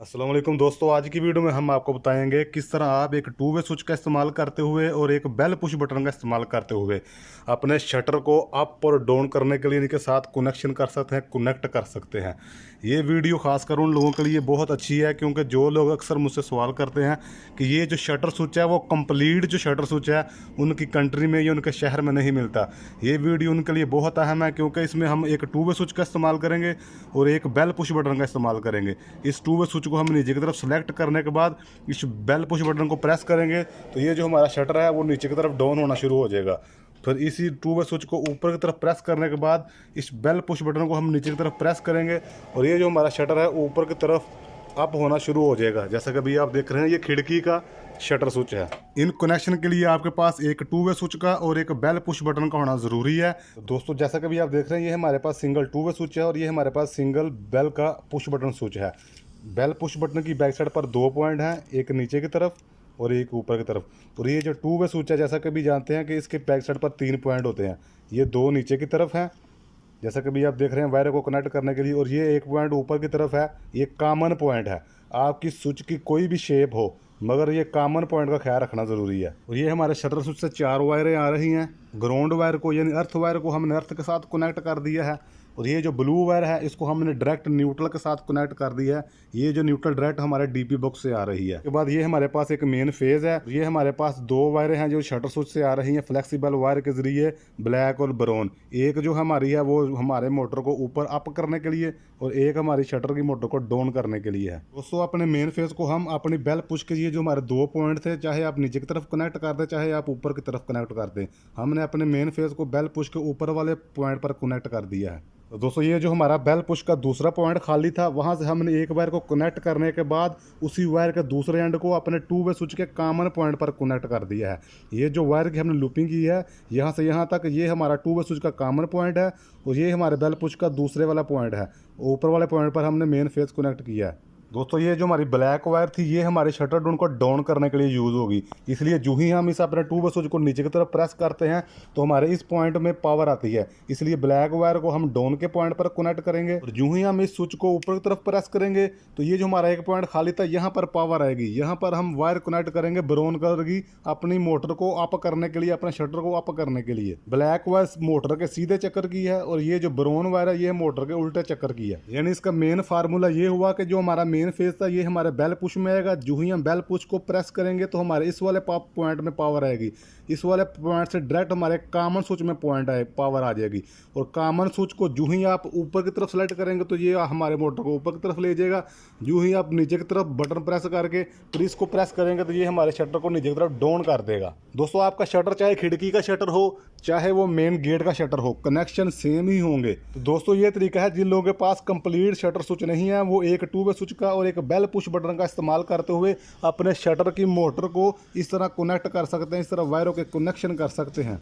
अस्सलाम वालेकुम दोस्तों, आज की वीडियो में हम आपको बताएंगे किस तरह आप एक टू वे स्विच का इस्तेमाल करते हुए और एक बेल पुश बटन का इस्तेमाल करते हुए अपने शटर को अप और डाउन करने के लिए इनके साथ कनेक्शन कर सकते हैं, कनेक्ट कर सकते हैं। ये वीडियो खासकर उन लोगों के लिए बहुत अच्छी है क्योंकि जो लोग अक्सर मुझसे सवाल करते हैं कि ये जो शटर स्विच है वो कंप्लीट जो शटर स्विच है उनकी कंट्री में या उनके शहर में नहीं मिलता। ये वीडियो उनके लिए बहुत अहम है क्योंकि इसमें हम एक टू वे स्विच का इस्तेमाल करेंगे और एक बेल पुश बटन का इस्तेमाल करेंगे। इस टू वे स्विच को हम नीचे की तरफ सेलेक्ट करने के बाद इस बेल पुश बटन को प्रेस करेंगे तो ये जो हमारा शटर है वो नीचे की तरफ डाउन होना शुरू हो जाएगा। फिर इसी टू वे स्विच को ऊपर की तरफ प्रेस करने के बाद इस बेल पुश बटन को हम नीचे की तरफ प्रेस करेंगे और ये जो हमारा शटर है ऊपर की तरफ अप होना शुरू हो जाएगा। जैसा कि अभी आप देख रहे हैं ये खिड़की का शटर स्विच है। इन कनेक्शन के लिए आपके पास एक टू वे स्विच का और एक बेल पुश बटन का होना ज़रूरी है। तो दोस्तों जैसा कि अभी आप देख रहे हैं ये हमारे पास सिंगल टू वे स्विच है और ये हमारे पास सिंगल बेल का पुश बटन स्विच है। बेल पुश बटन की बैक साइड पर दो पॉइंट हैं, एक नीचे की तरफ और एक ऊपर की तरफ। और ये जो टू वे स्विच है जैसा कि भी जानते हैं कि इसके बैक साइड पर तीन पॉइंट होते हैं, ये दो नीचे की तरफ हैं जैसा कि भी आप देख रहे हैं वायर को कनेक्ट करने के लिए, और ये एक पॉइंट ऊपर की तरफ है, ये कॉमन पॉइंट है। आपकी स्विच की कोई भी शेप हो मगर ये कॉमन पॉइंट का ख्याल रखना ज़रूरी है। और ये हमारे शटर स्विच से चार वायरें आ रही हैं। ग्राउंड वायर को यानी अर्थ वायर को हमने अर्थ के साथ कनेक्ट कर दिया है और ये जो ब्लू वायर है इसको हमने डायरेक्ट न्यूट्रल के साथ कनेक्ट कर दिया है। ये जो न्यूट्रल डायरेक्ट हमारे डीपी बॉक्स से आ रही है। उसके बाद ये हमारे पास एक मेन फेज है। ये हमारे पास दो वायरें हैं जो शटर स्विच से आ रही हैं फ्लेक्सिबल वायर के जरिए, ब्लैक और ब्राउन। एक जो हमारी है वो हमारे मोटर को ऊपर अप करने के लिए और एक हमारी शटर की मोटर को डाउन करने के लिए है। दोस्तों अपने मेन फेज को हम अपनी बेल पुश के लिए जो हमारे दो पॉइंट थे, चाहे आप नीचे की तरफ कनेक्ट कर दें चाहे आप ऊपर की तरफ कनेक्ट कर दें, हमने अपने मेन फेज को बेल पुश के ऊपर वाले पॉइंट पर कनेक्ट कर दिया है। तो दोस्तों ये जो हमारा बेल पुश का दूसरा पॉइंट खाली था वहाँ से हमने एक वायर को कनेक्ट करने के बाद उसी वायर के दूसरे एंड को अपने टू वे स्विच के कॉमन पॉइंट पर कनेक्ट कर दिया है। ये जो वायर की हमने लूपिंग की है यहाँ से यहाँ तक, ये हमारा टू वे स्विच का कॉमन पॉइंट है और ये हमारे बेल पुश का दूसरे वाला पॉइंट है। ऊपर वाले पॉइंट पर हमने मेन फेज कनेक्ट किया है। दोस्तों ये जो हमारी ब्लैक वायर थी ये हमारे शटर डाउन को डाउन करने के लिए यूज़ होगी, इसलिए जो ही हम इस अपने टू वे स्विच को नीचे की तरफ प्रेस करते हैं तो हमारे इस पॉइंट में पावर आती है, इसलिए ब्लैक वायर को हम डाउन के पॉइंट पर कनेक्ट करेंगे और जो ही हम इस स्विच को ऊपर की तरफ प्रेस करेंगे तो ये जो हमारा एक पॉइंट खाली था यहाँ पर पावर आएगी। यहाँ पर हम वायर कनेक्ट करेंगे ब्राउन कलर की अपनी मोटर को अप करने के लिए, अपने शटर को अप करने के लिए। ब्लैक वायर मोटर के सीधे चक्कर की है और ये जो ब्राउन वायर है ये मोटर के उल्टे चक्कर की है। यानी इसका मेन फार्मूला ये हुआ कि जो हमारा मेन फेज था ये हमारे बेल पुश में आएगा। जो ही हम बेल पुश को प्रेस करेंगे तो हमारे इस वाले पॉइंट में पावर आएगी, इस वाले पॉइंट से डायरेक्ट हमारे कॉमन स्विच में पॉइंट आए पावर आ जाएगी। और कॉमन स्विच को जो ही आप ऊपर की तरफ सेलेक्ट करेंगे तो ये हमारे मोटर को ऊपर की तरफ ले जाएगा। जो ही आप नीचे की तरफ बटन प्रेस करके फिर इसको प्रेस करेंगे तो ये हमारे शटर को नीचे की तरफ डाउन कर देगा। दोस्तों आपका शटर चाहे खिड़की का शटर हो चाहे वो मेन गेट का शटर हो, कनेक्शन सेम ही होंगे। तो दोस्तों ये तरीका है जिन लोगों के पास कंप्लीट शटर स्विच नहीं है वो एक टू वे स्विच का और एक बेल पुश बटन का इस्तेमाल करते हुए अपने शटर की मोटर को इस तरह कनेक्ट कर सकते हैं, इस तरह वायरों के कनेक्शन कर सकते हैं।